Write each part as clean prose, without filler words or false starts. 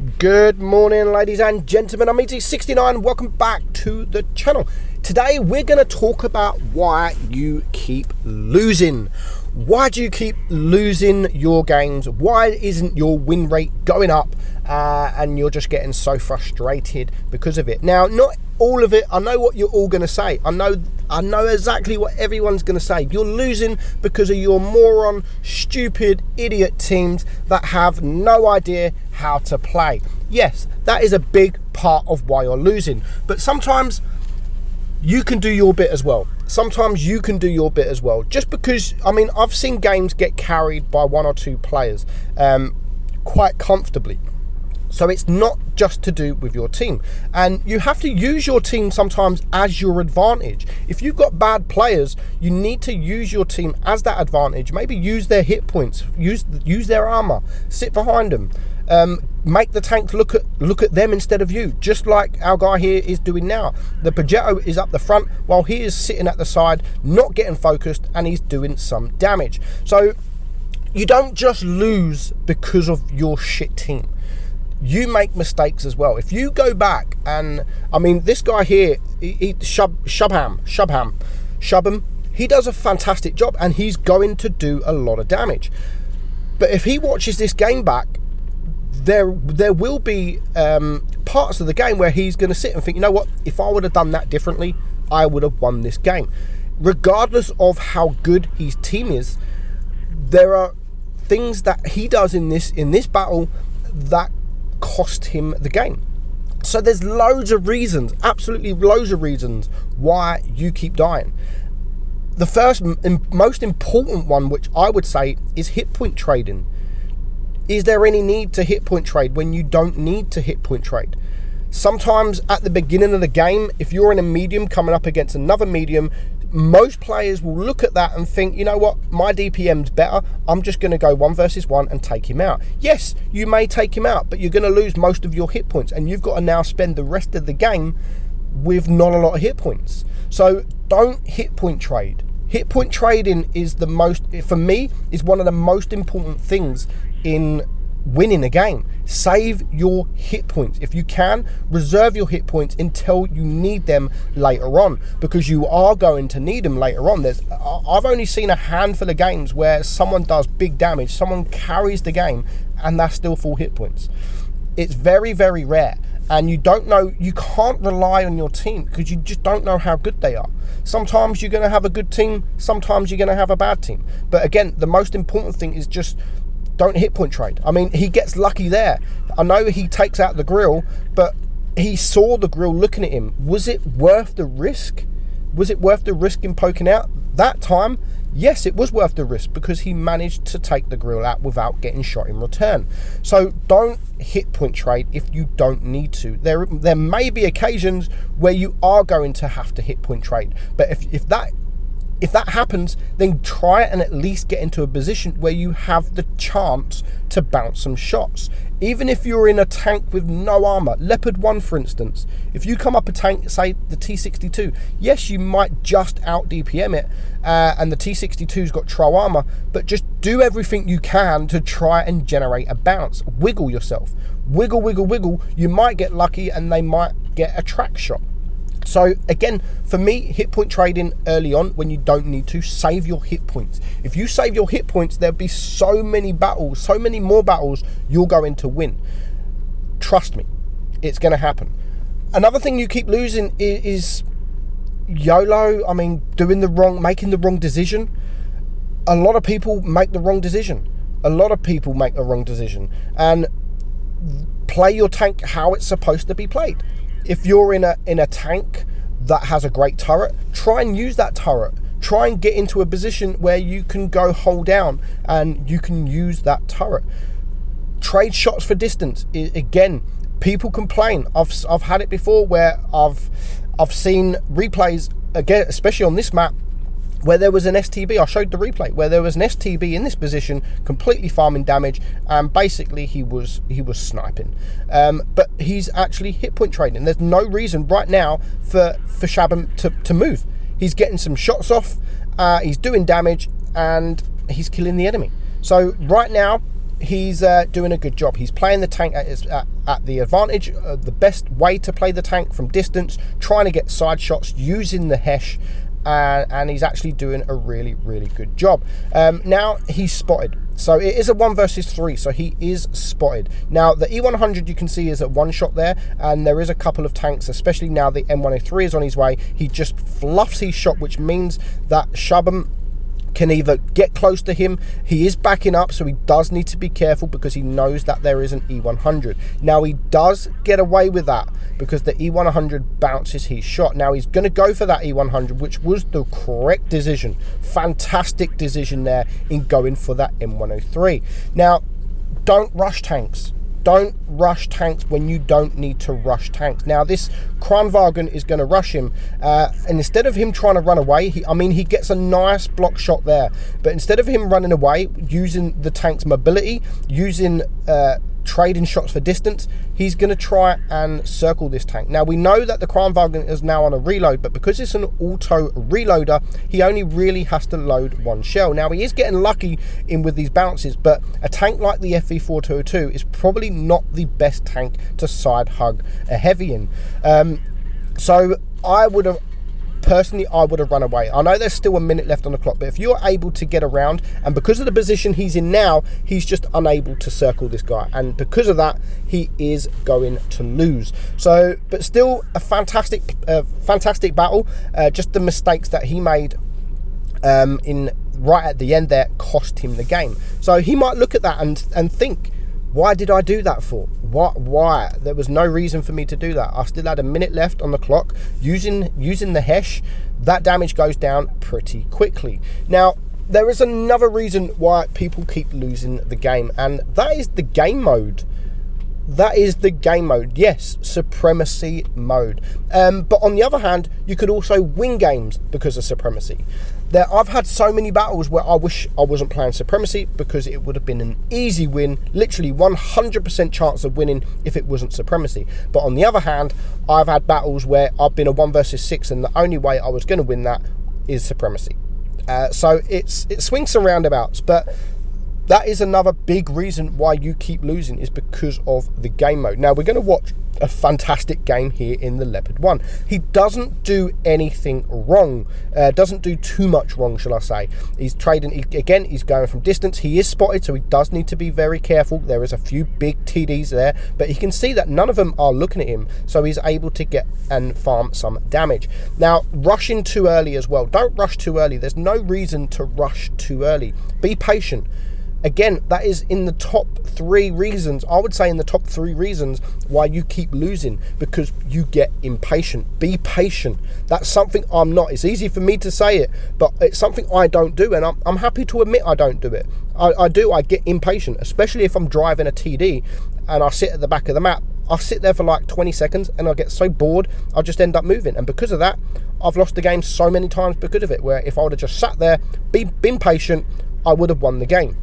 Good morning, ladies and gentlemen. I'm meadsy69. Welcome back to the channel. Today we're going to talk about why you keep losing. Why do you keep losing your games? Why isn't your win rate going up and you're just getting so frustrated because of it? Now, not all of it. I know what you're all going to say. I know exactly what everyone's going to say. You're losing because of your moron, stupid, idiot teams that have no idea how to play. Yes, that is a big part of why you're losing. But sometimes you can do your bit as well. Sometimes you can do your bit as well. Just because, I mean, I've seen games get carried by one or two players quite comfortably. So it's not just to do with your team. And you have to use your team sometimes as your advantage. If you've got bad players, you need to use your team as that advantage. Maybe use their hit points, use their armor, sit behind them. Make the tanks look at them instead of you, just like our guy here is doing now. The Progetto is up the front while he is sitting at the side, not getting focused, and he's doing some damage. So you don't just lose because of your shit team. You make mistakes as well. If you go back and, I mean, this guy here, Shubham, he does a fantastic job and he's going to do a lot of damage. But if he watches this game back, there will be parts of the game where he's going to sit and think, you know what, if I would have done that differently, I would have won this game. Regardless of how good his team is, there are things that he does in this battle that cost him the game. So there's loads of reasons, absolutely loads of reasons why you keep dying. The first and most important one, which I would say, is hit point trading. Is there any need to hit point trade when you don't need to hit point trade? Sometimes at the beginning of the game, if you're in a medium coming up against another medium, most players will look at that and think, you know what, my DPM's better, I'm just going to go 1 versus 1 and take him out. Yes, you may take him out, but you're going to lose most of your hit points, and you've got to now spend the rest of the game with not a lot of hit points. So don't hit point trade. Hit point trading is the most, for me, is one of the most important things in winning a game. Save your hit points. If you can, reserve your hit points until you need them later on, because you are going to need them later on. I've only seen a handful of games where someone does big damage, someone carries the game, and that's still full hit points. It's very, very rare. And you don't know, you can't rely on your team because you just don't know how good they are. Sometimes you're going to have a good team, sometimes you're going to have a bad team. But again, the most important thing is just don't hit point trade. I mean, he gets lucky there. I know he takes out the grill, but he saw the grill looking at him. Was it worth the risk? Was it worth the risk in poking out? That time, yes, it was worth the risk because he managed to take the grill out without getting shot in return. So don't hit point trade if you don't need to. There may be occasions where you are going to have to hit point trade, but if that happens, then try and at least get into a position where you have the chance to bounce some shots. Even if you're in a tank with no armor, Leopard 1 for instance, if you come up a tank, say the T62, yes, you might just out DPM it, and the T62's got troll armor, but just do everything you can to try and generate a bounce. Wiggle yourself. Wiggle, wiggle, wiggle. You might get lucky and they might get a track shot. So again, for me, hit point trading early on when you don't need to, save your hit points. If you save your hit points, there'll be so many battles, so many more battles you're going to win. Trust me, it's going to happen. Another thing you keep losing is YOLO. I mean, making the wrong decision. A lot of people make the wrong decision. And play your tank how it's supposed to be played. If you're in a tank that has a great turret, try and use that turret. Try and get into a position where you can go hold down and you can use that turret. Trade shots for distance. Again, people complain. I've had it before where I've seen replays, again, especially on this map, where there was an STB. I showed the replay where there was an STB in this position, completely farming damage, and basically he was sniping. But he's actually hit point trading. There's no reason right now for Shabam to move. He's getting some shots off, he's doing damage, and he's killing the enemy. So right now, he's doing a good job. He's playing the tank at the advantage, the best way to play the tank from distance, trying to get side shots using the Hesh, and he's actually doing a really, really good job. Now he's spotted. So it is a 1 versus 3, so he is spotted. Now the E100 you can see is at one shot there, and there is a couple of tanks, especially now the M103 is on his way. He just fluffs his shot, which means that Shubham can either get close to him. He is backing up, so he does need to be careful because he knows that there is an E100. Now he does get away with that because the E100 bounces his shot. Now he's going to go for that E100, which was the correct decision. Fantastic decision there in going for that M103. Now, don't rush tanks. Don't rush tanks when you don't need to rush tanks. Now this Kranvagn is going to rush him, and instead of him trying to run away, he gets a nice block shot there, but instead of him running away using the tank's mobility, using trading shots for distance, he's going to try and circle this tank. Now we know that the Kranvagn is now on a reload, but because it's an auto reloader, he only really has to load one shell. Now he is getting lucky in with these bounces, but a tank like the FV4202 is probably not the best tank to side hug a heavy in. So I would have run away. I know there's still a minute left on the clock, but if you're able to get around, and because of the position he's in now, he's just unable to circle this guy, and because of that, he is going to lose. So, but still a fantastic battle. Just the mistakes that he made in right at the end there cost him the game. So he might look at that and think, why did I do that for? Why? There was no reason for me to do that. I still had a minute left on the clock. Using the Hesh, that damage goes down pretty quickly. Now, there is another reason why people keep losing the game, and that is the game mode. That is the game mode. Yes, supremacy mode. But on the other hand, you could also win games because of supremacy. I've had so many battles where I wish I wasn't playing supremacy because it would have been an easy win, literally 100% chance of winning if it wasn't supremacy. But on the other hand, I've had battles where I've been a 1 versus 6 and the only way I was going to win that is supremacy. So it swings and roundabouts, but that is another big reason why you keep losing, is because of the game mode. Now we're going to watch a fantastic game here in the Leopard 1. He doesn't do anything wrong, doesn't do too much wrong, shall I say. He's trading, again, he's going from distance. He is spotted, so he does need to be very careful. There is a few big TDs there, but he can see that none of them are looking at him, so he's able to get and farm some damage. Now, rushing too early as well. Don't rush too early. There's no reason to rush too early. Be patient. Again, that is in the top 3 reasons, I would say in the top 3 reasons why you keep losing, because you get impatient. Be patient. That's something I'm not. It's easy for me to say it, but it's something I don't do, and I'm happy to admit I don't do it. I get impatient, especially if I'm driving a TD and I sit at the back of the map. I'll sit there for like 20 seconds and I'll get so bored, I'll just end up moving. And because of that, I've lost the game so many times because of it, where if I would have just sat there, been patient, I would have won the game.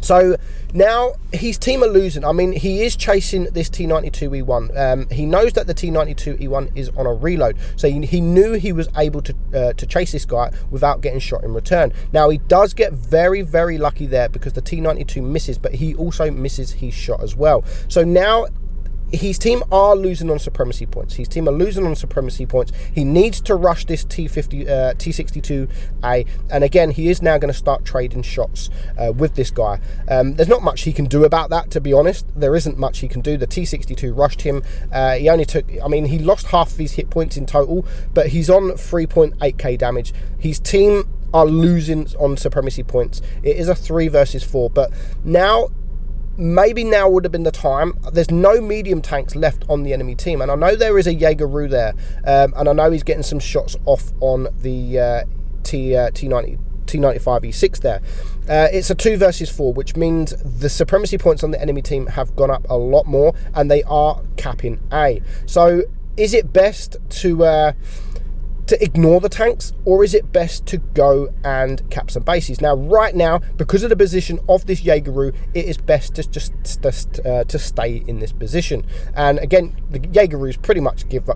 So now his team are losing. I mean, he is chasing this T92E1. He knows that the T92E1 is on a reload, so he knew he was able to chase this guy without getting shot in return. Now he does get very, very lucky there because the T92 misses, but he also misses his shot as well. So now his team are losing on supremacy points. He needs to rush this T62A, and again, he is now going to start trading shots with this guy. There's not much he can do about that, to be honest. There isn't much he can do. The T62 rushed him. He only took, he lost half of his hit points in total, but he's on 3.8k damage. His team are losing on supremacy points. It is a 3 versus 4, but maybe now would have been the time. There's no medium tanks left on the enemy team, and I know there is a Jaeger there, and I know he's getting some shots off on the T95E6 there. It's a 2 versus 4, which means the supremacy points on the enemy team have gone up a lot more, and they are capping A. So is it best to ignore the tanks, or is it best to go and cap some bases? Now, right now, because of the position of this Jaeger, it is best to just to stay in this position. And again, the Jaeger pretty much gave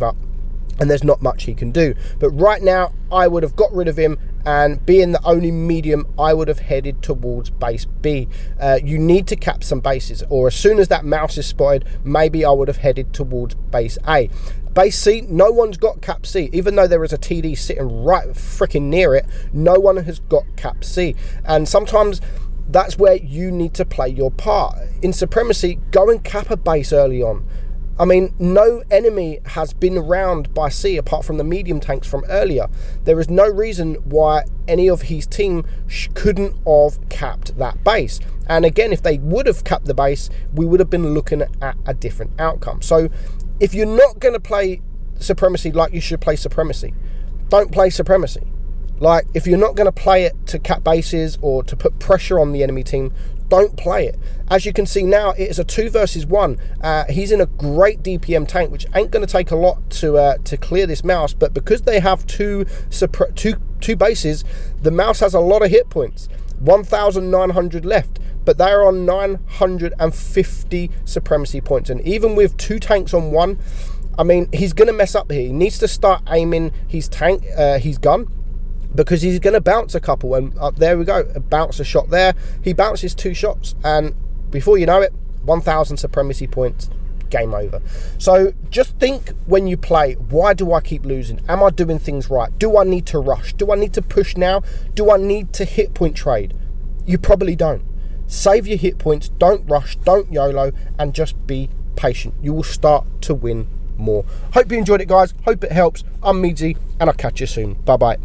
up and there's not much he can do. But right now, I would have got rid of him, and being the only medium, I would have headed towards base B. You need to cap some bases, or as soon as that mouse is spotted, maybe I would have headed towards base A. Base C, no one's got cap C. Even though there is a TD sitting right freaking near it, no one has got cap C. And sometimes that's where you need to play your part. In Supremacy, go and cap a base early on. I mean, no enemy has been around by C apart from the medium tanks from earlier. There is no reason why any of his team couldn't have capped that base. And again, if they would have capped the base, we would have been looking at a different outcome. So if you're not going to play Supremacy like you should play Supremacy, don't play Supremacy. Like, if you're not going to play it to cap bases or to put pressure on the enemy team, don't play it. As you can see now, it is a 2 versus 1. He's in a great DPM tank, which ain't going to take a lot to clear this mouse, but because they have two bases, the mouse has a lot of hit points. 1,900 left, but they're on 950 Supremacy points, and even with 2 tanks on 1, I mean, he's going to mess up here. He needs to start aiming his tank, his gun, because he's going to bounce a couple, and there we go, bounce a shot there. He bounces 2 shots, and before you know it, 1,000 Supremacy points, game over. So just think when you play, why do I keep losing? Am I doing things right? Do I need to rush? Do I need to push now? Do I need to hit point trade? You probably don't. Save your hit points, don't rush, don't YOLO, and just be patient. You will start to win more. Hope you enjoyed it, guys. Hope it helps. I'm Meadsy, and I'll catch you soon. Bye bye.